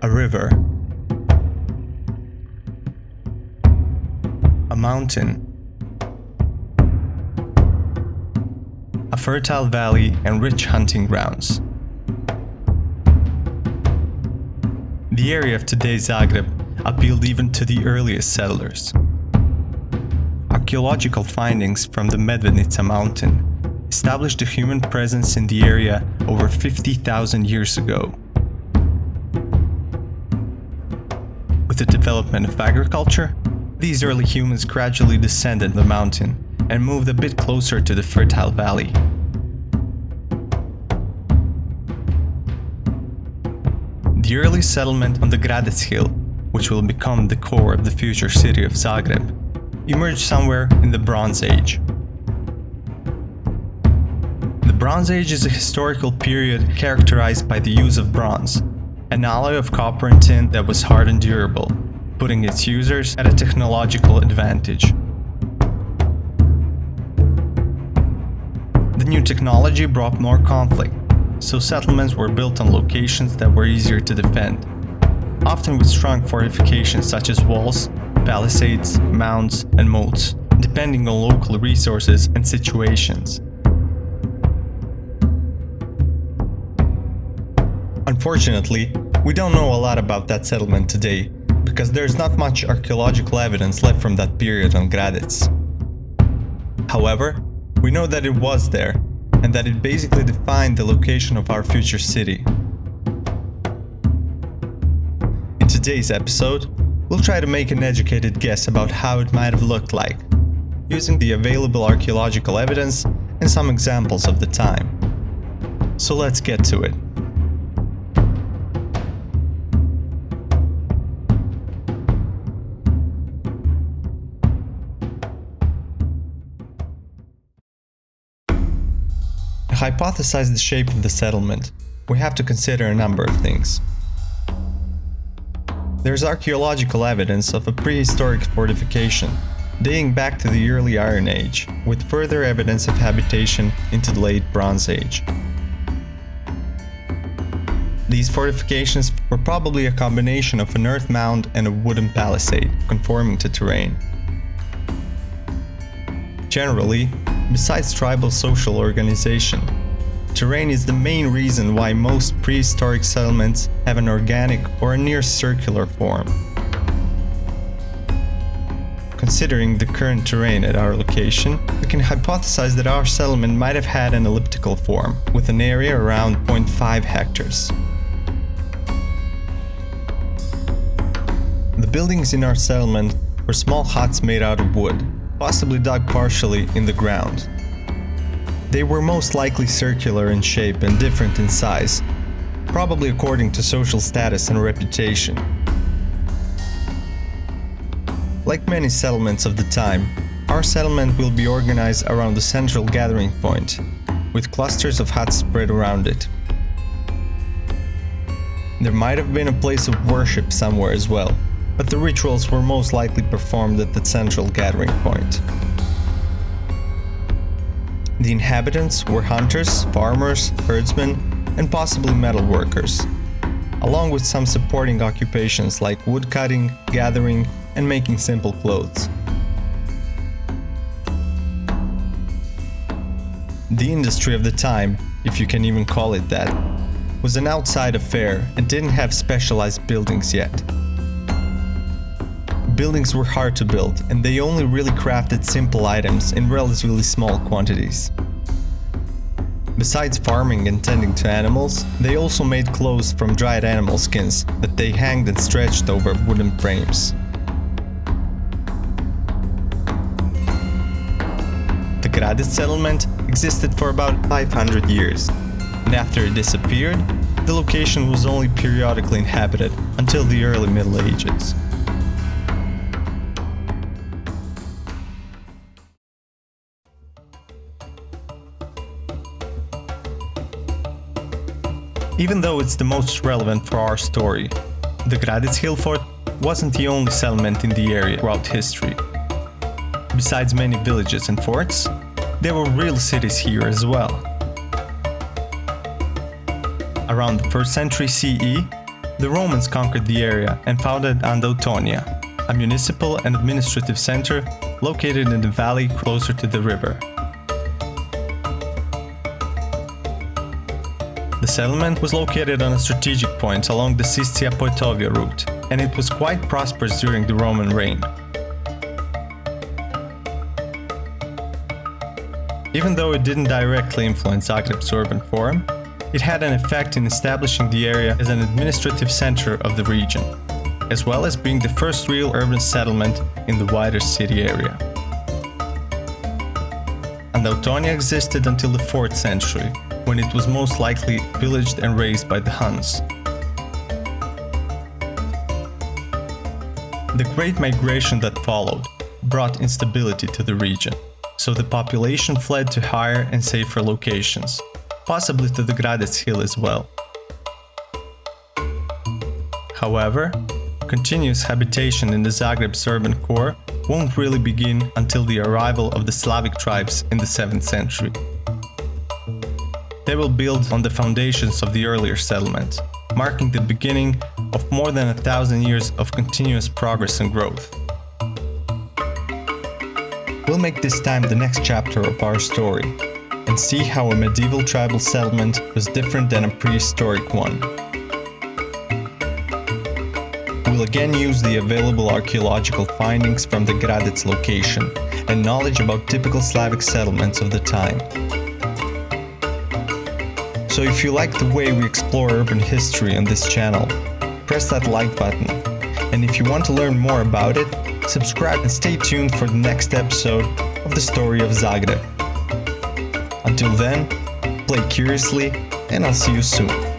a river, a mountain, a fertile valley and rich hunting grounds. The area of today's Zagreb appealed even to the earliest settlers. Archaeological findings from the Medvednica mountain established a human presence in the area over 50,000 years ago. With the development of agriculture, these early humans gradually descended the mountain and moved a bit closer to the fertile valley. The early settlement on the Gradec hill, which will become the core of the future city of Zagreb, emerged somewhere in the Bronze Age. The Bronze Age is a historical period characterized by the use of bronze, an alloy of copper and tin that was hard and durable, putting its users at a technological advantage. The new technology brought more conflict, so settlements were built on locations that were easier to defend, often with strong fortifications such as walls, palisades, mounds, and moats, depending on local resources and situations. Unfortunately, we don't know a lot about that settlement today, because there's not much archaeological evidence left from that period on Gradec. However, we know that it was there, and that it basically defined the location of our future city. In today's episode, we'll try to make an educated guess about how it might have looked like, using the available archaeological evidence and some examples of the time. So let's get to it. To hypothesize the shape of the settlement, we have to consider a number of things. There's archaeological evidence of a prehistoric fortification, dating back to the early Iron Age, with further evidence of habitation into the late Bronze Age. These fortifications were probably a combination of an earth mound and a wooden palisade, conforming to terrain. Generally, besides tribal social organization, terrain is the main reason why most prehistoric settlements have an organic or a near circular form. Considering the current terrain at our location, we can hypothesize that our settlement might have had an elliptical form, with an area around 0.5 hectares. The buildings in our settlement were small huts made out of wood, possibly dug partially in the ground. They were most likely circular in shape and different in size, probably according to social status and reputation. Like many settlements of the time, our settlement will be organized around the central gathering point, with clusters of huts spread around it. There might have been a place of worship somewhere as well, but the rituals were most likely performed at the central gathering point. The inhabitants were hunters, farmers, herdsmen, and possibly metal workers, along with some supporting occupations like woodcutting, gathering, and making simple clothes. The industry of the time, if you can even call it that, was an outside affair and didn't have specialized buildings yet. Buildings were hard to build, and they only really crafted simple items in relatively small quantities. Besides farming and tending to animals, they also made clothes from dried animal skins that they hanged and stretched over wooden frames. The Gradit settlement existed for about 500 years, and after it disappeared, the location was only periodically inhabited until the early Middle Ages. Even though it's the most relevant for our story, the Gradec hill fort wasn't the only settlement in the area throughout history. Besides many villages and forts, there were real cities here as well. Around the 1st century CE, The Romans conquered the area and founded Andautonia, a municipal and administrative center located in the valley closer to the river. The settlement was located on a strategic point along the Sistija-Poetovia route, and it was quite prosperous during the Roman reign. Even though it didn't directly influence Zagreb's urban form, it had an effect in establishing the area as an administrative center of the region, as well as being the first real urban settlement in the wider city area. Andautonia existed until the 4th century, when it was most likely pillaged and razed by the Huns. The Great Migration that followed brought instability to the region, so the population fled to higher and safer locations, possibly to the Gradec hill as well. However, continuous habitation in the Zagreb's urban core won't really begin until the arrival of the Slavic tribes in the 7th century. They will build on the foundations of the earlier settlement, marking the beginning of more than 1,000 years of continuous progress and growth. We'll make this time the next chapter of our story, and see how a medieval tribal settlement was different than a prehistoric one. We'll again use the available archaeological findings from the Gradit's location, and knowledge about typical Slavic settlements of the time. So if you like the way we explore urban history on this channel, press that like button, and if you want to learn more about it, subscribe and stay tuned for the next episode of the Story of Zagreb. Until then, play curiously, and I'll see you soon.